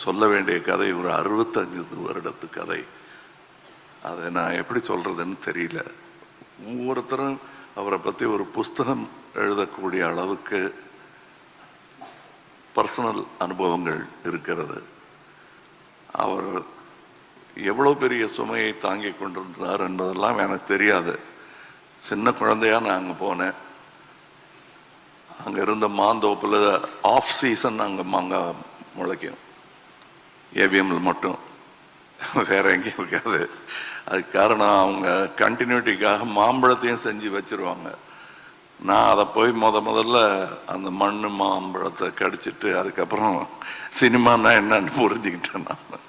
சொல்ல வேண்டிய கதை ஒரு 65 வருடத்து கதை. அதை நான் எப்படி சொல்றதுன்னு தெரியல. ஒவ்வொருத்தரும் அவரை பற்றி ஒரு புஸ்தகம் எழுதக்கூடிய அளவுக்கு பர்சனல் அனுபவங்கள் இருக்கிறது. அவர் எவ்வளோ பெரிய சுமையை தாங்கி கொண்டிருந்தார் என்பதெல்லாம் எனக்கு தெரியாது. சின்ன குழந்தையா நான் அங்கே போனேன். அங்கே இருந்த மாந்தோப்பில் ஆஃப் சீசன் அங்கே மாங்காய் முளைக்கும், ஏவிஎம்ல மட்டும், வேற எங்கேயும் இருக்காது. அதுக்கு காரணம் அவங்க கண்டினியூட்டிக்காக மாம்பழத்தையும் செஞ்சு வச்சிருவாங்க. நான் அதை போய் முதல்ல அந்த மண் மாம்பழத்தை கடிச்சிட்டு அதுக்கப்புறம் சினிமானா என்னன்னு புரிஞ்சுக்கிட்டேன் நான்.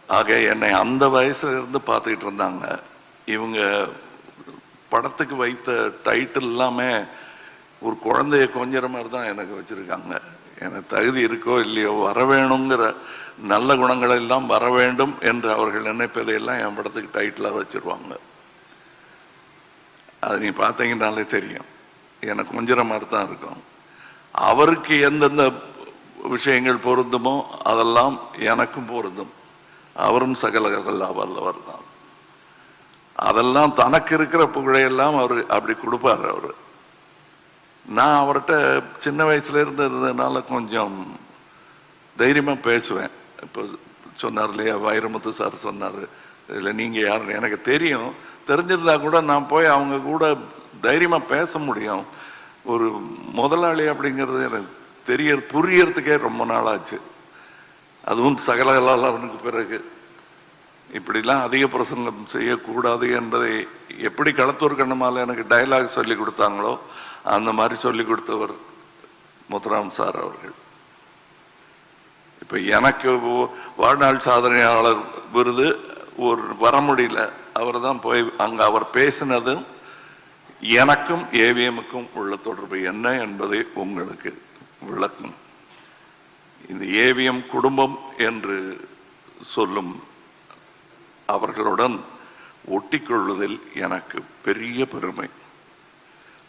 ஆக என்னை அந்த வயசுல இருந்து பார்த்துக்கிட்டு இருந்தாங்க. இவங்க படத்துக்கு வைத்த டைட்டில் எல்லாமே ஒரு குழந்தைய கொஞ்சற மாதிரி தான் எனக்கு வச்சிருக்காங்க. எனக்கு தகுதி இருக்கோ இல்லையோ வர வேணுங்கிற நல்ல குணங்கள் எல்லாம் வர வேண்டும் என்று அவர்கள் நினைப்பதையெல்லாம் என் படத்துக்கு டைட்டிலாக வச்சிருவாங்க. அது நீ பார்த்தீங்கன்னாலே தெரியும், எனக்கு கொஞ்சற மாதிரி தான் இருக்கும். அவருக்கு எந்தெந்த விஷயங்கள் பொருந்துமோ அதெல்லாம் எனக்கும் பொருந்தும். அவரும் சகலகல்ல வல்லவர் தான். அதெல்லாம் தனக்கு இருக்கிற புகழையெல்லாம் அவர் அப்படி கொடுப்பார். அவர் நான் அவர்கிட்ட சின்ன வயசுல இருந்து இருந்ததுனால கொஞ்சம் தைரியமாக பேசுவேன். இப்போ சொன்னார் இல்லையா, வைரமுத்து சார் சொன்னார், இல்லை நீங்கள் யாருன்னு எனக்கு தெரியும். தெரிஞ்சிருந்தா கூட நான் போய் அவங்க கூட தைரியமாக பேச முடியும். ஒரு முதலாளி அப்படிங்கிறது எனக்கு புரியறதுக்கே ரொம்ப நாளாச்சு. அதுவும் சகலகலாளனுக்கு பிறகு இப்படிலாம் அதிக பிரசங்கம் செய்யக்கூடாது என்பதை எப்படி களத்தூர் கண்ணமால எனக்கு டயலாக் சொல்லி கொடுத்தாங்களோ அந்த மாதிரி சொல்லி கொடுத்தவர் முத்துராம் சார் அவர்கள். இப்போ எனக்கு வாழ்நாள் சாதனையாளர் விருது ஒரு வர முடியல. அவர் தான் போய் அங்கே அவர் பேசினதும் எனக்கும் ஏவிஎம்முக்கும் உள்ள தொடர்பு என்ன என்பதை உங்களுக்கு விளக்கும். இந்த ஏவிஎம் குடும்பம் என்று சொல்லும் அவர்களுடன் ஒட்டிக்கொள்வதில் எனக்கு பெரிய பெருமை.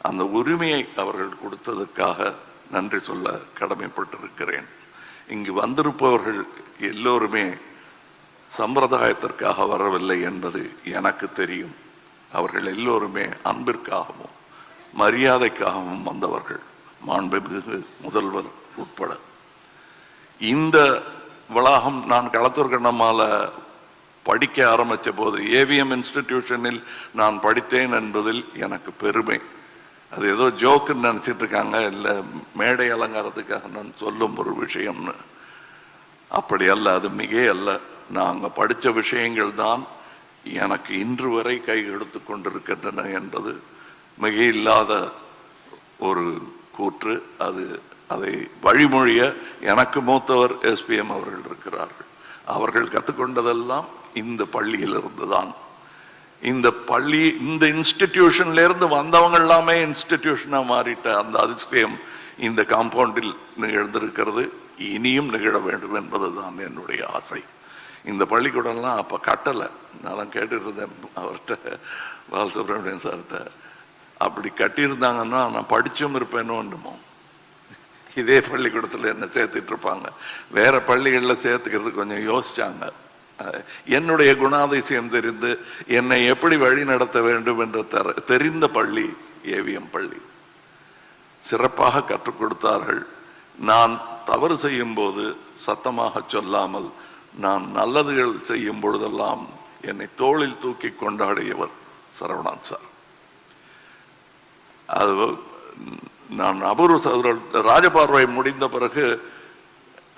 அந்த உரிமையை அவர்கள் கொடுத்ததற்காக நன்றி சொல்ல கடமைப்பட்டிருக்கிறேன். இங்கு வந்திருப்பவர்கள் எல்லோருமே சம்பிரதாயத்திற்காக வரவில்லை என்பது எனக்கு தெரியும். அவர்கள் எல்லோருமே அன்பிற்காகவும் மரியாதைக்காகவும் வந்தவர்கள், மாண்புமிகு முதல்வர் உட்பட. இந்த வளாகம் நான் களத்தூர் கண்ணம்மால படிக்க ஆரம்பித்த போது ஏவிஎம் இன்ஸ்டிடியூஷனில் நான் படித்தேன் என்பதில் எனக்கு பெருமை. அது ஏதோ ஜோக்குன்னு நினச்சிட்டு இருக்காங்க, இல்லை மேடை அலங்காரத்துக்காக நான் சொல்லும் ஒரு விஷயம்னு. அப்படி அல்ல, அது மிக அல்ல. நான் அங்கே படித்த விஷயங்கள் தான் எனக்கு இன்று வரை கை எடுத்து கொண்டிருக்கின்றன என்பது மிக இல்லாத ஒரு கூற்று. அதை வழிமொழிய எனக்கு மூத்தவர் எஸ்பிஎம் அவர்கள் இருக்கிறார்கள். அவர்கள் கற்றுக்கொண்டதெல்லாம் இந்த பள்ளியிலிருந்து தான். இந்த பள்ளி, இந்த இன்ஸ்டிடியூஷன்ல இருந்து வந்தவங்க எல்லாமே இன்ஸ்டிடியூஷனா மாறிட்ட அந்த அதிசயம் இந்த காம்பவுண்டில் நிகழ்ந்திருக்கிறது. இனியும் நிகழ வேண்டும் என்பதுதான் என்னுடைய ஆசை. இந்த பள்ளிக்கூடம்லாம் அப்போ கட்டலை. நான் கேட்டுட்டு இருந்தேன் அவர்கிட்ட, பாலசுப்ரமணியன் சார்கிட்ட. அப்படி கட்டியிருந்தாங்கன்னா நான் படிச்சும் இருப்பேன்னு. இதே பள்ளிக்கூடத்தில் என்ன சேர்த்துட்டு இருப்பாங்க. வேற பள்ளிகளில் சேர்த்துக்கிறது கொஞ்சம் யோசிச்சாங்க. என்னுடைய குணாதிசயம் தெரிந்து என்னை எப்படி வழி நடத்த வேண்டும் என்று தெரிந்த பள்ளி ஏவிஎம் பள்ளி. சிறப்பாக கற்றுக் கொடுத்தார்கள். நான் தவறு செய்யும் போது சத்தமாக சொல்லாமல், நான் நல்லதுகள் செய்யும் பொழுதெல்லாம் என்னை தோளில் தூக்கி கொண்டாடியவர் சரவணன் சார். அது நான் அபூர்வ ராஜபார்வை முடிந்த பிறகு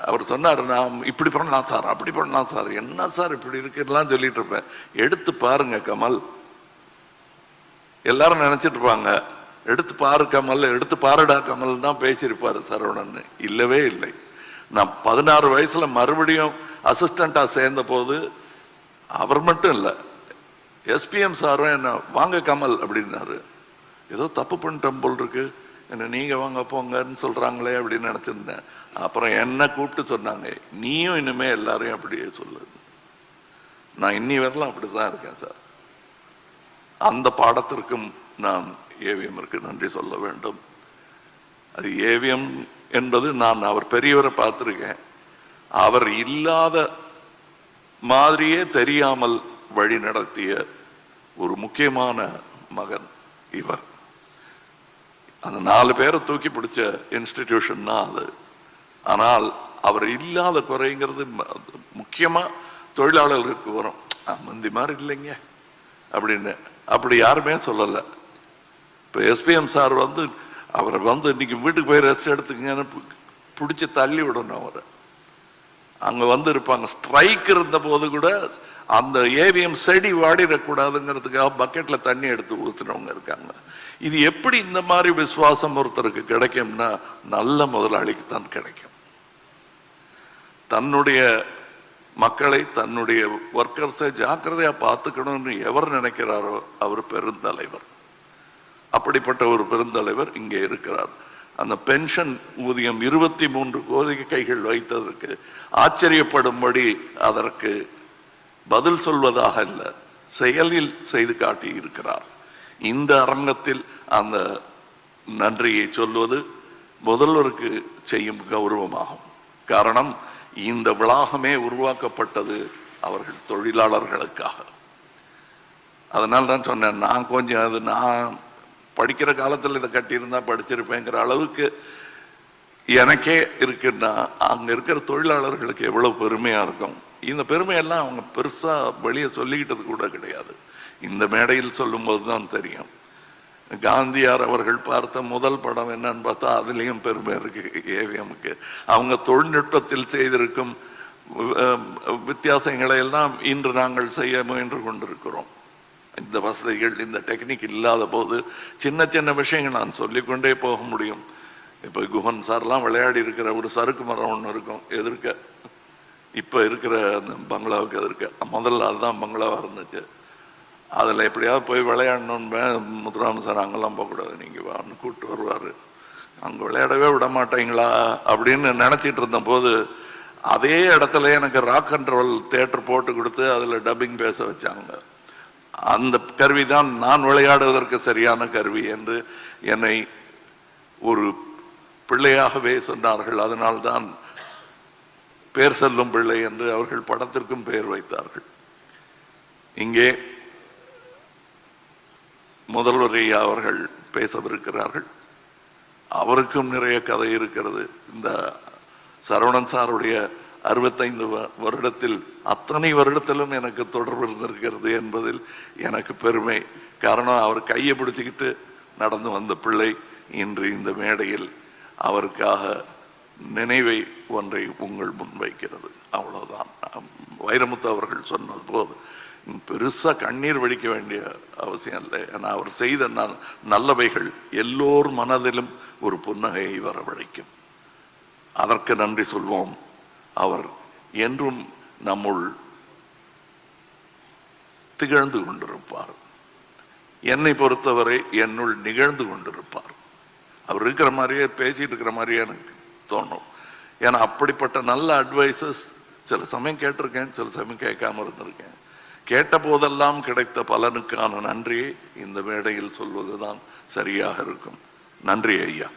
அவர் சொன்னார், நான் இப்படி பண்ணலாம் சார், அப்படி பண்ணலாம் சார், என்ன சார் இப்படி இருக்குலாம் சொல்லிட்டு இருப்பேன். எடுத்து பாருங்க கமல். எல்லாரும் நினைச்சிட்டு இருப்பாங்க எடுத்து பாரு கமல், எடுத்து பாருடா கமல் தான் பேசியிருப்பாரு சரவணன். இல்லவே இல்லை. நான் 16 வயசுல மறுபடியும் அசிஸ்டண்டா சேர்ந்த போது அவர் மட்டும் இல்லை, எஸ்பிஎம் சாரும் என்ன வாங்க கமல் அப்படின்னாரு. ஏதோ தப்பு பண்ணிட்டோம் போல் இருக்கு, என்ன நீங்க வாங்க போங்கன்னு சொல்றாங்களே அப்படின்னு நினைச்சிருந்தேன். அப்புறம் என்ன கூப்பிட்டு சொன்னாங்க, நீயும் இனிமே எல்லாரையும் அப்படியே சொல்லு. நான் இன்னி வரலாம் அப்படிதான் இருக்கேன் சார். அந்த பாடத்திற்கும் நான் ஏவிஎம்மிற்கு நன்றி சொல்ல வேண்டும். அது ஏவிஎம் என்பது, நான் அவர் பெரியவரை பார்த்துருக்கேன். அவர் இல்லாத மாதிரியே தெரியாமல் வழி நடத்திய ஒரு முக்கியமான மகன் இவர். அந்த 4 பேரை தூக்கி பிடிச்ச இன்ஸ்டிடியூஷன் தான் அது. ஆனால் அவர் இல்லாத குறைங்கிறது முக்கியமா தொழிலாளர்களுக்கு வரும். முந்தி மாதிரி இல்லைங்க அப்படின்னு அப்படி யாருமே சொல்லலை. இப்போ எஸ்பிஎம் சார் வந்து அவரை வந்து இன்னைக்கு வீட்டுக்கு போய் ரெஸ்ட் எடுத்துக்கங்கன்னு பிடிச்சி தள்ளி விடணும். அவரை அங்கே வந்து இருப்பாங்க. ஸ்ட்ரைக் இருந்த போது கூட அந்த ஏவிஎம் செடி வாடிடக்கூடாதுங்கிறதுக்காக பக்கெட்டில் தண்ணி எடுத்து ஊற்றுனவங்க இருக்காங்க. இது எப்படி இந்த மாதிரி விசுவாசம் ஒருத்தருக்கு கிடைக்கும்னா நல்ல முதலாளிக்கு தான் கிடைக்கும். தன்னுடைய மக்களை தன்னுடைய ஒர்க்கர்ஸை ஜாக்கிரதையா பார்த்துக்கணும்னு எவர் நினைக்கிறாரோ அவர் பெருந்தலைவர். அப்படிப்பட்ட ஒரு பெருந்தலைவர் இங்கே இருக்கிறார். அந்த பென்ஷன் ஊதியம் 23 கோரிக்கைகள் வைத்ததற்கு ஆச்சரியப்படும்படி அதற்கு பதில் சொல்வதாக அல்ல, செயலில் செய்து காட்டி இருக்கிறார். இந்த அரங்கத்தில் அந்த நன்றியை சொல்வது முதல்வருக்கு செய்யும் கௌரவமாகும். காரணம், இந்த வளாகமே உருவாக்கப்பட்டது அவர்கள் தொழிலாளர்களுக்காக. அதனால தான் சொன்னேன், நான் கொஞ்சம் அது நான் படிக்கிற காலத்தில் இதை கட்டியிருந்தா படிச்சிருப்பேங்கிற அளவுக்கு எனக்கே இருக்குன்னா அங்க இருக்கிற தொழிலாளர்களுக்கு எவ்வளவு பெருமையா இருக்கும். இந்த பெருமையெல்லாம் அவங்க பெருசா வெளியே சொல்லிக்கிட்டது கூட கிடையாது. இந்த மேடையில் சொல்லும் போதுதான் தெரியும். காந்தியார் அவர்கள் பார்த்த முதல் படம் என்னன்னு பார்த்தா அதுலேயும் பெருமை இருக்கு ஏவிஎம்க்கு. அவங்க தொழில்நுட்பத்தில் செய்திருக்கும் வித்தியாசங்களை எல்லாம் இன்று நாங்கள் செய்ய முயன்று கொண்டிருக்கிறோம். இந்த வசதிகள் இந்த டெக்னிக் இல்லாத போது சின்ன சின்ன விஷயங்கள் நான் சொல்லிக்கொண்டே போக முடியும். இப்போ குஹன் சார்லாம் விளையாடி இருக்கிற ஒரு சறுக்கு மரம் ஒன்று இருக்கும் எதிர்க்க, இப்போ இருக்கிற அந்த பங்களாவுக்கு எதிர்க்க. முதல்ல அதுதான் பங்களாவாக இருந்துச்சு. அதில் எப்படியாவது போய் விளையாடணுன்னு முத்துராம சார் அங்கெல்லாம் போகக்கூடாது, நீங்கள் வான்னு கூப்பிட்டு வருவார். அங்கே விளையாடவே விட மாட்டீங்களா அப்படின்னு நினச்சிட்டு இருந்த போது அதே இடத்துல எனக்கு ராக் அண்ட் ரோல் தியேட்டர் போட்டு கொடுத்து அதில் டப்பிங் பேச வச்சாங்க. அந்த கருவி தான் நான் விளையாடுவதற்கு சரியான கருவி என்று என்னை ஒரு பிள்ளையாகவே சொன்னார்கள். அதனால்தான் பேர் செல்லும் பிள்ளை என்று அவர்கள் படத்திற்கும் பெயர் வைத்தார்கள். இங்கே முதல்வர் ஐயா அவர்கள் பேசவிருக்கிறார்கள். அவருக்கும் நிறைய கதை இருக்கிறது. இந்த சரவணன் சாருடைய 65 வருடத்தில் அத்தனை வருடத்திலும் எனக்கு தொடர்பு இருந்திருக்கிறது என்பதில் எனக்கு பெருமை. காரணம், அவர் கையை பிடிச்சிக்கிட்டு நடந்து வந்த பிள்ளை இன்று இந்த மேடையில் அவருக்காக நினைவை ஒன்றை உங்கள் முன்வைக்கிறது. அவ்வளவுதான். வைரமுத்து அவர்கள் சொன்னது போது பெருசா கண்ணீர் வடிக்க வேண்டிய அவசியம் இல்லை. ஏன்னா அவர் செய்த நல்லவைகள் எல்லோர் மனதிலும் ஒரு புன்னகையை வரவழைக்கும். அதற்கு நன்றி சொல்வோம். அவர் என்றும் நம்முள் திகழ்ந்து கொண்டிருப்பார். என்னை பொறுத்தவரை என்னுள் நிகழ்ந்து கொண்டிருப்பார். அவர் இருக்கிற மாதிரியே பேசிட்டு இருக்கிற மாதிரியே எனக்கு தோணும். ஏன்னா அப்படிப்பட்ட நல்ல அட்வைசஸ் சில சமயம் கேட்டிருக்கேன், சில சமயம் கேட்காம இருந்திருக்கேன். கேட்ட போதெல்லாம் கிடைத்த பலனுக்கான நன்றியை இந்த மேடையில் சொல்வதுதான் சரியாக இருக்கும். நன்றி ஐயா.